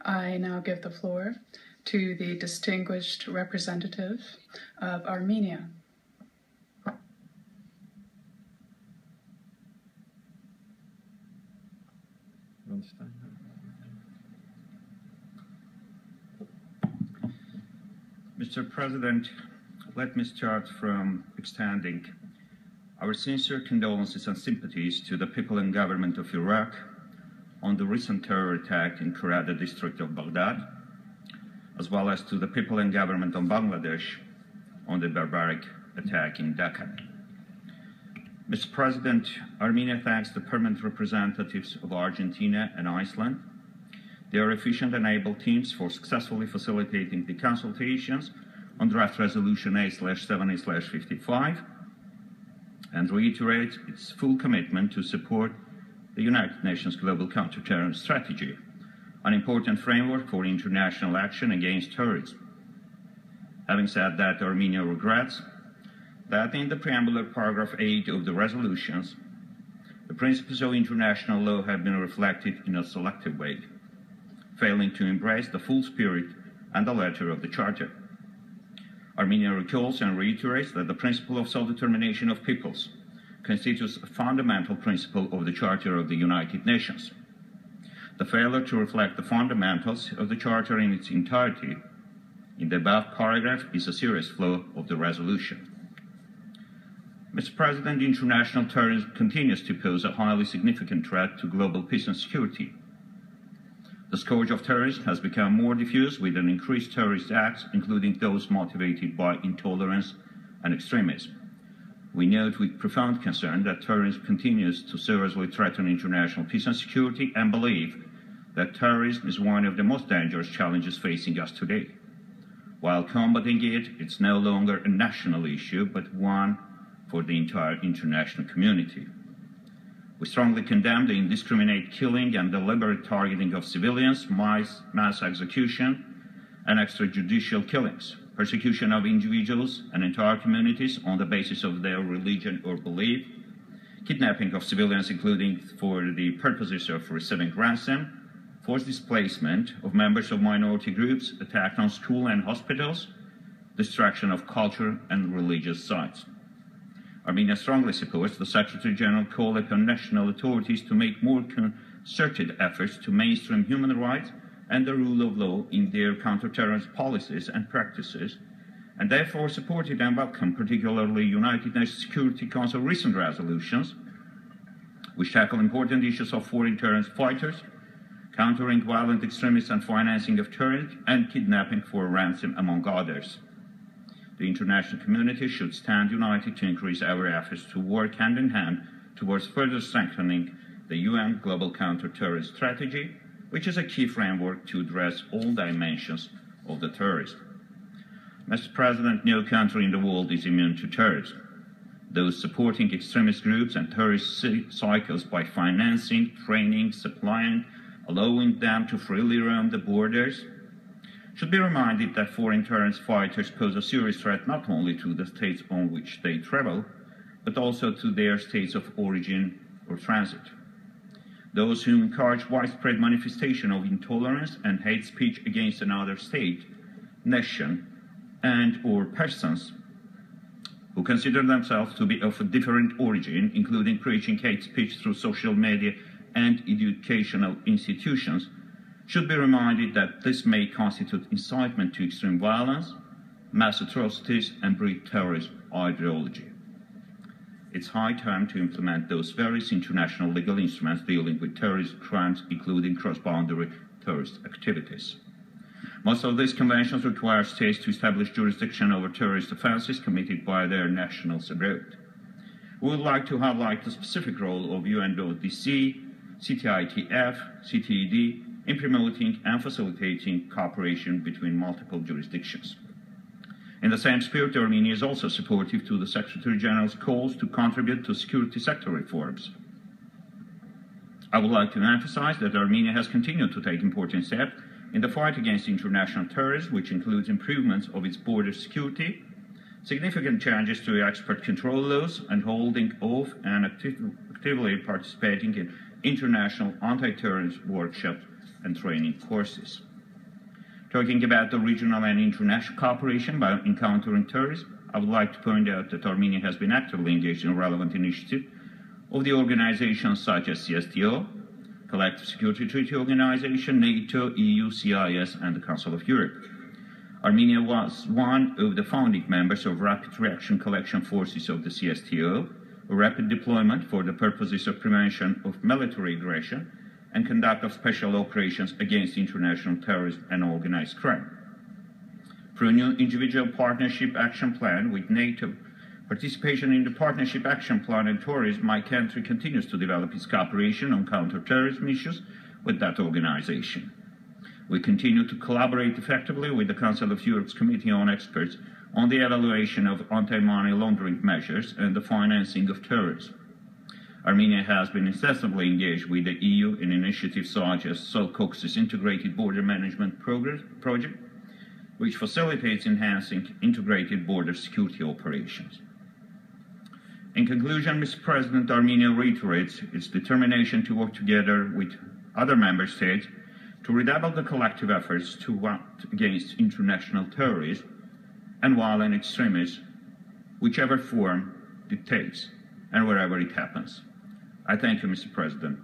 I now give the floor to the distinguished representative of Armenia. Mr. President, let me start from extending our sincere condolences and sympathies to the people and government of Iraq on the recent terror attack in Kurada district of Baghdad, as well as to the people and government of Bangladesh on the barbaric attack in Dhaka. Mr. President, Armenia thanks the permanent representatives of Argentina and Iceland, their efficient and able teams for successfully facilitating the consultations on draft resolution A/70/55, and reiterates its full commitment to support the United Nations Global Counterterrorism Strategy, an important framework for international action against terrorism. Having said that, Armenia regrets that in the preambular paragraph 8 of the resolutions, the principles of international law have been reflected in a selective way, failing to embrace the full spirit and the letter of the Charter. Armenia recalls and reiterates that the principle of self-determination of peoples constitutes a fundamental principle of the Charter of the United Nations. The failure to reflect the fundamentals of the Charter in its entirety in the above paragraph is a serious flaw of the resolution. Mr. President, international terrorism continues to pose a highly significant threat to global peace and security. The scourge of terrorism has become more diffuse with an increased terrorist acts, including those motivated by intolerance and extremism. We note with profound concern that terrorism continues to seriously threaten international peace and security, and believe that terrorism is one of the most dangerous challenges facing us today. While combating it, it's no longer a national issue, but one for the entire international community. We strongly condemn the indiscriminate killing and deliberate targeting of civilians, mass execution, and extrajudicial killings, persecution of individuals and entire communities on the basis of their religion or belief, kidnapping of civilians, including for the purposes of receiving ransom, forced displacement of members of minority groups, attack on schools and hospitals, destruction of culture and religious sites. Armenia strongly supports the Secretary General call upon national authorities to make more concerted efforts to mainstream human rights and the rule of law in their counterterrorism policies and practices, and therefore supported and welcomed particularly United Nations Security Council recent resolutions, which tackle important issues of foreign terrorist fighters, countering violent extremists and financing of terrorism, and kidnapping for ransom, among others. The international community should stand united to increase our efforts to work hand in hand towards further strengthening the UN Global Counterterrorism Strategy, which is a key framework to address all dimensions of the terrorism. Mr. President, no country in the world is immune to terrorism. Those supporting extremist groups and terrorist cycles by financing, training, supplying, allowing them to freely roam the borders, should be reminded that foreign terrorist fighters pose a serious threat not only to the states on which they travel, but also to their states of origin or transit. Those who encourage widespread manifestation of intolerance and hate speech against another state, nation, and/or persons who consider themselves to be of a different origin, including preaching hate speech through social media and educational institutions, should be reminded that this may constitute incitement to extreme violence, mass atrocities, and breed terrorism ideology. It's high time to implement those various international legal instruments dealing with terrorist crimes, including cross-boundary terrorist activities. Most of these conventions require states to establish jurisdiction over terrorist offenses committed by their nationals abroad. We would like to highlight the specific role of UNODC, CTITF, CTED, in promoting and facilitating cooperation between multiple jurisdictions. In the same spirit, Armenia is also supportive to the Secretary General's calls to contribute to security sector reforms. I would like to emphasize that Armenia has continued to take important steps in the fight against international terrorism, which includes improvements of its border security, significant changes to export control laws, and holding of and actively participating in international anti-terrorism workshops and training courses. Talking about the regional and international cooperation by encountering terrorism, I would like to point out that Armenia has been actively engaged in relevant initiatives of the organizations such as CSTO, Collective Security Treaty Organization, NATO, EU, CIS, and the Council of Europe. Armenia was one of the founding members of Rapid Reaction Collection Forces of the CSTO, a rapid deployment for the purposes of prevention of military aggression and conduct of special operations against international terrorism and organized crime. Through a new individual partnership action plan with NATO, participation in the Partnership Action Plan on Tourism, my country continues to develop its cooperation on counter-terrorism issues with that organization. We continue to collaborate effectively with the Council of Europe's Committee on Experts on the evaluation of anti-money laundering measures and the financing of terrorism. Armenia has been incessantly engaged with the EU in initiatives such as Caucasus Integrated Border Management Project, which facilitates enhancing integrated border security operations. In conclusion, Mr. President, Armenia reiterates its determination to work together with other member states to redouble the collective efforts to act against international terrorism and violent extremism, whichever form it takes and wherever it happens. I thank you, Mr. President.